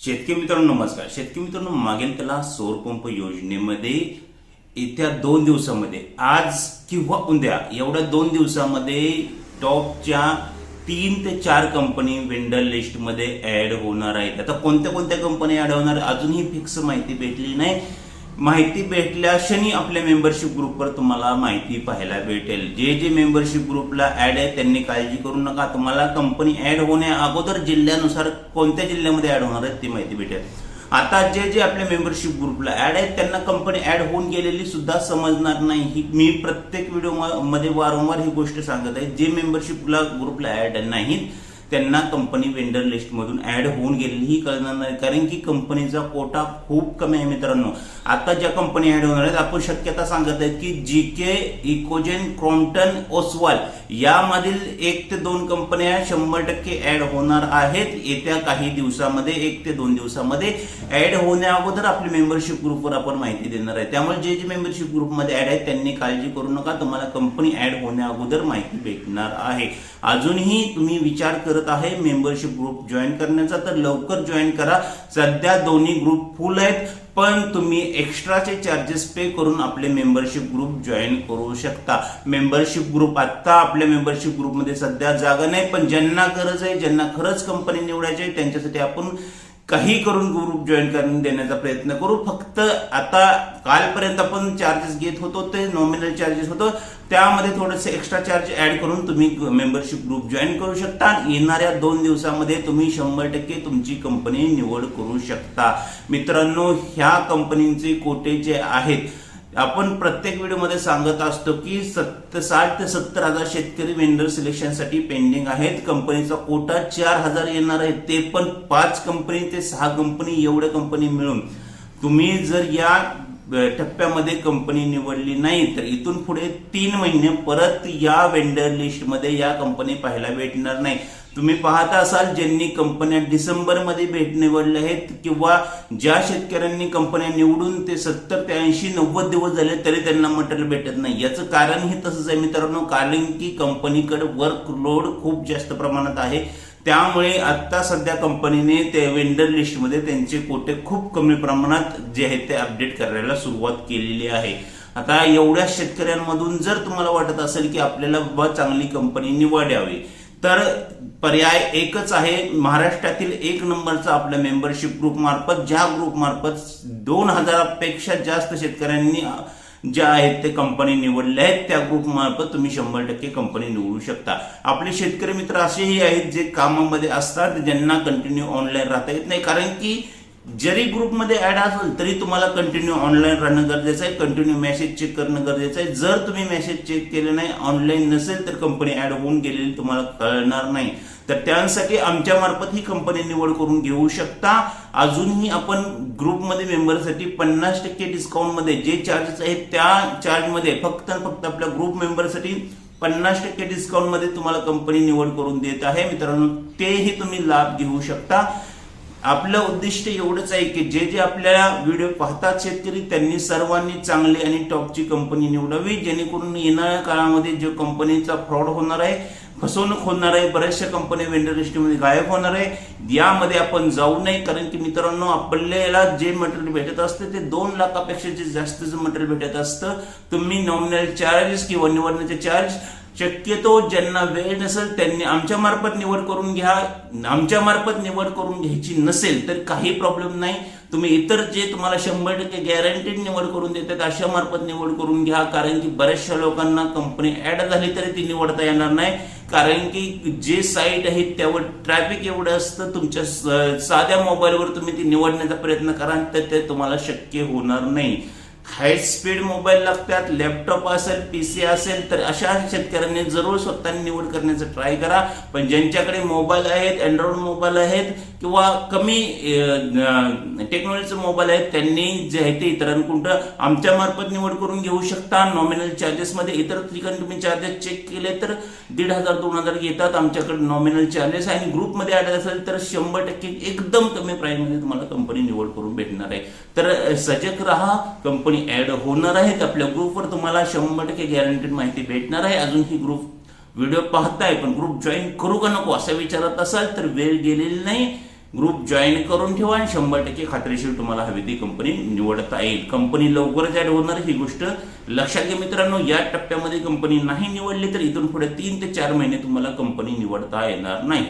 शेतकरी मित्रांनो नमस्कार. शेतकरी मित्रांनो, मागेल त्याला सौर पंप योजनेमध्ये येत्या 2 दिवसामध्ये आज किंवा उद्या एवढ्या 2 दिवसामध्ये टॉपच्या 3 ते 4 कंपनी वेंडर लिस्ट मध्ये ऍड होणार आहेत. आता कोणत्या कोणत्या कंपनी ऍड होणार अजूनही फिक्स माहिती भेटली नाही. माहिती भेटल्या क्षणी आपल्या मेंबरशिप ग्रुपवर तुम्हाला माहिती पाहायला भेटेल. जे मेंबरशिप ग्रुपला ऍड आहे त्यांनी काळजी करू नका. तुम्हाला कंपनी ऍड होण्या अगोदर जिल्ह्यानुसार कोणत्या जिल्ह्यामध्ये ऍड होणार आहे ती माहिती भेटेल. आता जे आपल्या मेंबरशिप ग्रुपला ऍड आहेत त्यांना कंपनी ऍड होऊन गेलेली सुद्धा समजणार नाही. ही मी प्रत्येक व्हिडिओ मध्ये वारंवार ही गोष्ट सांगत आहे. जे मेंबरशिपला ग्रुपला ऍड नाहीत त्यांना कंपनी वेंडर लिस्ट मधून ऍड होऊन गेलेली कळणार नाही, कारण की कंपनीचा कोटा खूप कमी आहे. मित्रांनो, आता ज्या कंपनी ऍड होणार आहेत आपण शक्यता सांगत आहेत की जीके, इकोजेन, क्रॉम्प्टन, ओसवाल यामधील 1 ते 2 कंपन्या 100% ऍड होणार आहेत. येत्या काही दिवसामध्ये 1 ते 2 दिवसामध्ये ऍड होण्या अगोदर आपल्या मेंबरशिप ग्रुपवर आपण माहिती देणार आहे. त्यामुळे जे मेंबरशिप ग्रुपमध्ये ऍड आहेत त्यांनी काळजी करू नका. तुम्हाला कंपनी ऍड होण्या अगोदर माहिती भेटणार आहे. अजूनही तुम्ही विचार करत आहे मेंबरशिप ग्रुप जॉईन करण्याचा तर लवकर जॉईन करा. सध्या दोन्ही ग्रुप फुल आहेत, पण तुम्ही एक्स्ट्राचे चार्जेस पे करून आपले मेंबरशिप ग्रुप जॉईन करू शकता. मेंबरशिप ग्रुप आता आपल्या मेंबरशिप ग्रुपमध्ये सध्या जागा नाही, पण ज्यांना गरज आहे, ज्यांना खरंच कंपनी निवडायची आहे त्यांच्यासाठी आपण काही करून ग्रुप जॉईन करून देण्याचा प्रयत्न करू. फक्त आता कालपर्यंत आपण चार्जेस घेत होतो ते नॉमिनल चार्जेस होतो, त्यामध्ये थोडेसे एक्स्ट्रा चार्ज ऍड करून तुम्ही मेंबरशिप ग्रुप जॉईन करू शकता. येणाऱ्या 2 दिवसामध्ये तुम्ही 100% तुमची कंपनी निवड करू शकता. मित्रांनो, ह्या कंपनीचे कोटे जे आहेत आपण प्रत्येक व्हिडिओमध्ये सांगत असतो की 60 ते 70 हजार शेतकरी वेंडर सिलेक्शनसाठी पेंडिंग आहेत. कंपनीचा कोटा 4000 येणार आहे, ते पण 5 कंपनी ते 6 कंपनी एवढ्या कंपनी मिळून. तुम्ही जर या टप्प्यामध्ये कंपनी निवडली नाही तर इथून पुढे 3 महिने परत या वेंडर लिस्ट मध्ये या कंपनी पाहायला भेटणार नाही. तुम्ही पाहता असाल ज्यांनी कंपन्या डिसेंबर मध्ये निवडल्या आहेत किंवा ज्या शेतकऱ्यांनी कंपन्या निवडून ते 70 ते 80 90 दिवस झाले तरी त्यांना मटेरियल भेटत नाही. याचं कारण हे तसंच आहे मित्रांनो, कारण की कंपनीकडे वर्कलोड खूप जास्त प्रमाणात आहे. त्यामुळे आता सध्या कंपनीने ते वेंडर लिस्ट मध्ये त्यांचे कोटे खूप कमी प्रमाणात जे आहेत ते अपडेट करायला सुरुवात केलेली आहे. आता एवढ्या शेतकऱ्यांमधून जर तुम्हाला वाटत असेल की आपल्याला चांगली कंपनी निवडावी तर पर्याय एकच आहे. महाराष्ट्रातील 1 नंबरचा आपल्या मेंबरशिप ग्रुप मार्फत, ज्या ग्रुप मार्फत 2000 पेक्षा जास्त शेतकऱ्यांनी ज्या आहेत ते कंपनी निवडल्या आहेत त्या ग्रुप मार्फत तुम्ही 100% कंपनी निवडू शकता. आपले शेतकरी मित्र असेही आहेत जे कामामध्ये असतात, ज्यांना कंटिन्यू ऑनलाईन राहता येत नाही, कारण की जरी ग्रुपमध्ये ऍड असेल तरी तुम्हाला कंटिन्यू ऑनलाईन राहणं गरजेचं आहे, कंटिन्यू मेसेज चेक करणं गरजेचं आहे. जर तुम्ही मेसेज चेक केले नाही, ऑनलाईन नसेल तर कंपनी ऍड होऊन गेलेली तुम्हाला कळणार नाही. तर त्यासाठी आमच्या मार्फत ही कंपनी निवड करून घेऊ शकता. अजूनही आपण ग्रुपमध्ये मेंबरसाठी 50% डिस्काउंट मध्ये जे चार्जेस आहेत त्या चार्ज मध्ये फक्त आपल्या ग्रुप मेंबरसाठी 50% डिस्काउंट मध्ये तुम्हाला कंपनी निवड करून देत आहे. मित्रांनो, तेही तुम्ही लाभ घेऊ शकता. आपलं उद्दिष्ट एवढंच आहे की जे आपल्या व्हिडिओ पाहतात शेतकरी त्यांनी सर्वांनी चांगली आणि टॉपची कंपनी निवडावी, जेणेकरून येणाऱ्या काळामध्ये जो कंपनीचा फ्रॉड होणार आहे, फसवणूक होणार आहे, बऱ्याचशा कंपन्या वेंडर लिस्टमध्ये गायब होणार आहे, यामध्ये आपण जाऊ नये. कारण की मित्रांनो, आपल्याला जे मटेरियल भेटत असतं ते 2 लाखापेक्षा जे जास्तचं मटेरियल भेटत असतं. तुम्ही नॉमिनल चार्जेस किंवा निवडण्याचे चार्ज शक्यतो ज्यांना वेळ नसेल त्यांनी आमच्या मार्फत निवड करून घ्या. आमच्या मार्फत निवड करून घ्यायची नसेल तर काही प्रॉब्लेम नाही. तुम्ही इतर जे तुम्हाला 100% गॅरंटीड निवड करून देतात अशा मार्फत निवड करून घ्या. कारण की बऱ्याचशा लोकांना कंपनी ऍड झाली तरी ती निवडता येणार नाही, कारण की जे साईट आहे त्यावर ट्रॅफिक एवढं असतं. तुमच्या साध्या मोबाईलवर तुम्ही ती निवडण्याचा प्रयत्न करा तर ते तुम्हाला शक्य होणार नाही. हाय स्पीड मोबाईल लागतात, लॅपटॉप असेल, पीसी असेल तर अशा शेतकऱ्यांनी जरूर स्वतःने निवड करण्याचा ट्राय करा. पण ज्यांच्याकडे मोबाईल आहेत, अँड्रॉइड मोबाईल आहेत किंवा कमी टेक्नॉलॉजीचे मोबाईल आहेत त्यांनी जे आहे ते इतरांकडून आमच्या मार्फत निवड करून घेऊ शकता. नॉमिनल चार्जेस मध्ये इतर ठिकाणी तुम्ही चार्जेस चेक केले तर 1500-2000 घेतात आमच्याकडे नॉमिनल चार्जेस, आणि ग्रुपमध्ये ऍड असेल तर 100% एकदम कमी प्राइस मध्ये तुम्हाला कंपनी निवड करून भेटणार आहे. तर सजग राहा, कंपनी ऍड होणार आहेत आपल्या ग्रुपवर. तुम्हाला 100% गॅरंटीड माहिती भेटणार आहे. अजून ही ग्रुप व्हिडिओ पाहताय पण ग्रुप जॉईन करू का नको असं विचारत असाल तर वेळ गेलेली नाही. ग्रुप जॉईन करून ठेवा आणि 100% खात्रीशीर तुम्हाला हवी ती कंपनी निवडता येईल. कंपनी लवकरच ऍड होणार ही गोष्ट लक्षात घ्या मित्रांनो. या टप्प्यामध्ये कंपनी नाही निवडली तर इथून पुढे 3 ते 4 महिने तुम्हाला कंपनी निवडता येणार नाही.